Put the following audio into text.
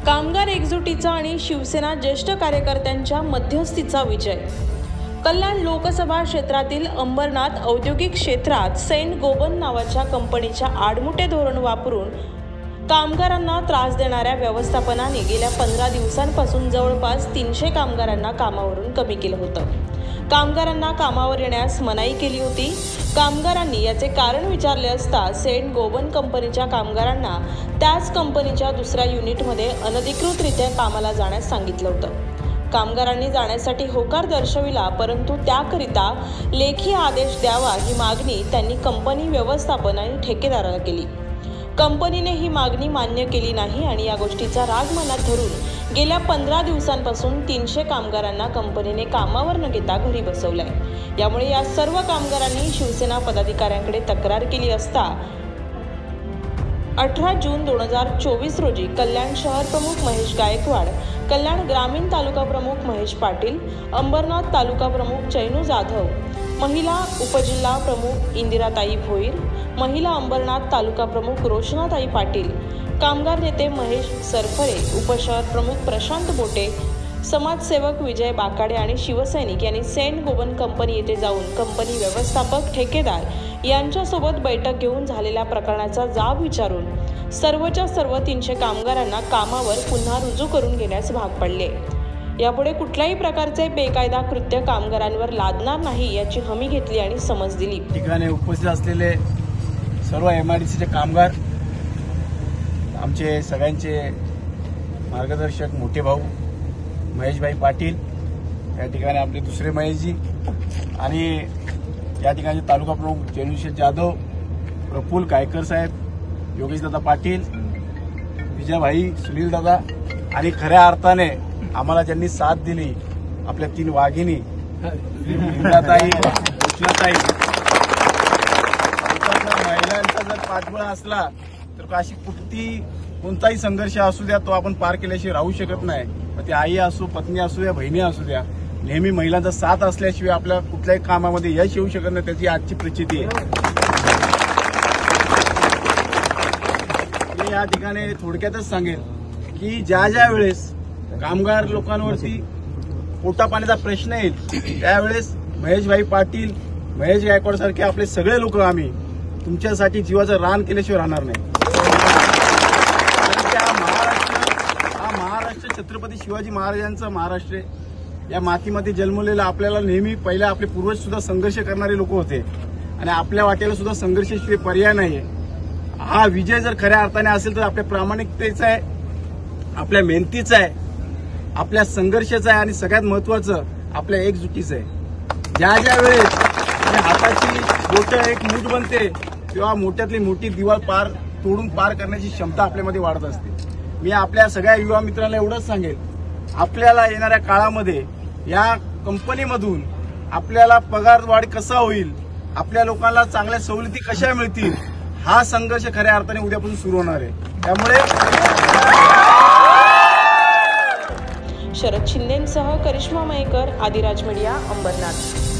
कामगार एकजुटीचा आणि शिवसेना ज्येष्ठ कार्यकर्त्यांच्या मध्यस्थीचा विजय। कल्याण लोकसभा क्षेत्रातील अंबरनाथ औद्योगिक क्षेत्रात सेंट गोबन नावाच्या कंपनीच्या आडमुठे धोरण वापरून कामगारांना त्रास देणाऱ्या व्यवस्थापनाने गेल्या 15 दिवसांपासून जवळपास 300 कामगारांना कामावरून कमी केलं होतं। कामगारांना कामावर येण्यास मनाई केली होती। कामगारांनी याचे कारण विचारले असता सेंट गोबन कंपनीच्या कामगारांना त्याच कंपनीच्या दुसऱ्या युनिटमध्ये अनधिकृतरित्या कामाला जाण्यास सांगितलं होतं। कामगारांनी जाण्यासाठी होकार दर्शविला, परंतु त्याकरिता लेखी आदेश द्यावा ही मागणी त्यांनी कंपनी व्यवस्थापन आणि ठेकेदाराला केली। कंपनीने ही मागणी मान्य केली नाही आणि या गोष्टीचा राग मनात धरून गेल्या 15 दिवसांपासून 300 कामगारांना कंपनीने कामावर न घेता घरी बसवलंय। यामुळे या सर्व कामगारांनी शिवसेना पदाधिकाऱ्यांकडे तक्रार केली असता 18 जून 2024 रोजी कल्याण शहर प्रमुख महेश गायकवाड, कल्याण ग्रामीण तालुका प्रमुख महेश पाटील, अंबरनाथ तालुका प्रमुख चैनू जाधव, महिला उपजिल्हा प्रमुख इंदिराताई भोईर, महिला अंबरनाथ तालुका प्रमुख रोशनाताई पाटील, कामगार नेते महेश सरफरे, उपशहर प्रमुख प्रशांत बोटे, समाजसेवक विजय बाकाडे आणि शिवसैनिक यांनी सेंट गोबन कंपनी येथे जाऊन कंपनी व्यवस्थापक ठेकेदार यांच्यासोबत बैठक घेऊन झालेल्या प्रकरणाचा जाब विचारून सर्वच्या सर्व 300 कामगारांना कामावर पुन्हा रुजू करून घेण्यास भाग पडले। यापुढे कुठल्याही प्रकारचे बेकायदा कृत्य कामगारांवर लादणार नाही याची हमी घेतली आणि समज दिली। ठिकाणी उपस्थित असलेले सर्व MIDCचे कामगार, आमचे सगळ्यांचे मार्गदर्शक मोठे भाऊ महेशभाई पाटील, या ठिकाणी आपले दुसरे महेशजी आणि या ठिकाणी तालुका प्रमुख चैनूशेठ जाधव, प्रफुल्ल गायकर साहेब, योगेशदादा पाटील, विजयभाई, सुनील दादा आणि खऱ्या अर्थाने आम्हाला ज्यांनी साथ दिली आपल्या 3 वाघिणी इंदिराताई, रोशनाताई, महिलांचा जर पाठबळ असला तर अशी कोणताही संघर्ष असू द्या तो आपण पार केल्याशिवाय राहू शकत नाही। मग ती आई असो, पत्नी असू द्या, बहिणी असू द्या, नेहमी महिलांचा साथ असल्याशिवाय आपल्या कुठल्याही कामामध्ये यश येऊ शकत नाही, त्याची आजची प्रचिती आहे। मी या ठिकाणी थोडक्यातच सांगेन की ज्या वेळेस कामगार लोकांवरती पोटा पाण्याचा प्रश्न येईल त्यावेळेस महेशभाई पाटील, महेश गायकवाड सारखे आपले सगळे लोक आम्ही तुमच्यासाठी जीवाचं रान केल्याशिवाय राहणार नाही। हा महाराष्ट्र छत्रपती शिवाजी महाराजांचा महाराष्ट्र, या मातीमध्ये जन्मलेला आपल्याला नेहमी पहिला आपले पूर्वज सुद्धा संघर्ष करणारे लोक होते आणि आपल्या वाटेला सुद्धा संघर्षाशिवाय पर्याय नाहीये। हा विजय जर खऱ्या अर्थाने असेल तर आपल्या प्रामाणिकतेचा आहे, आपल्या मेहनतीचा आहे, आपल्या संघर्षाचा आहे आणि सगळ्यात महत्वाचं आपल्या एकजुटीचं आहे। ज्या वेळेस हाताची बोटं एक मूठ बनते तेव्हा मोठ्यातली मोठी दिवाळ तोडून पार करण्याची क्षमता आपल्यामध्ये वाढत असते। मी आपल्या सगळ्या युवा मित्रांना एवढंच सांगेल, आपल्याला येणाऱ्या काळामध्ये या कंपनीमधून आपल्याला पगार वाढ कसा होईल, आपल्या लोकांना चांगल्या सवलती कशा मिळतील, हा संघर्ष खऱ्या अर्थाने उद्यापासून सुरू होणार आहे। त्यामुळे शरद शिंदेंसह करिश्मा मयेकर, आदिराज मीडिया, अंबरनाथ।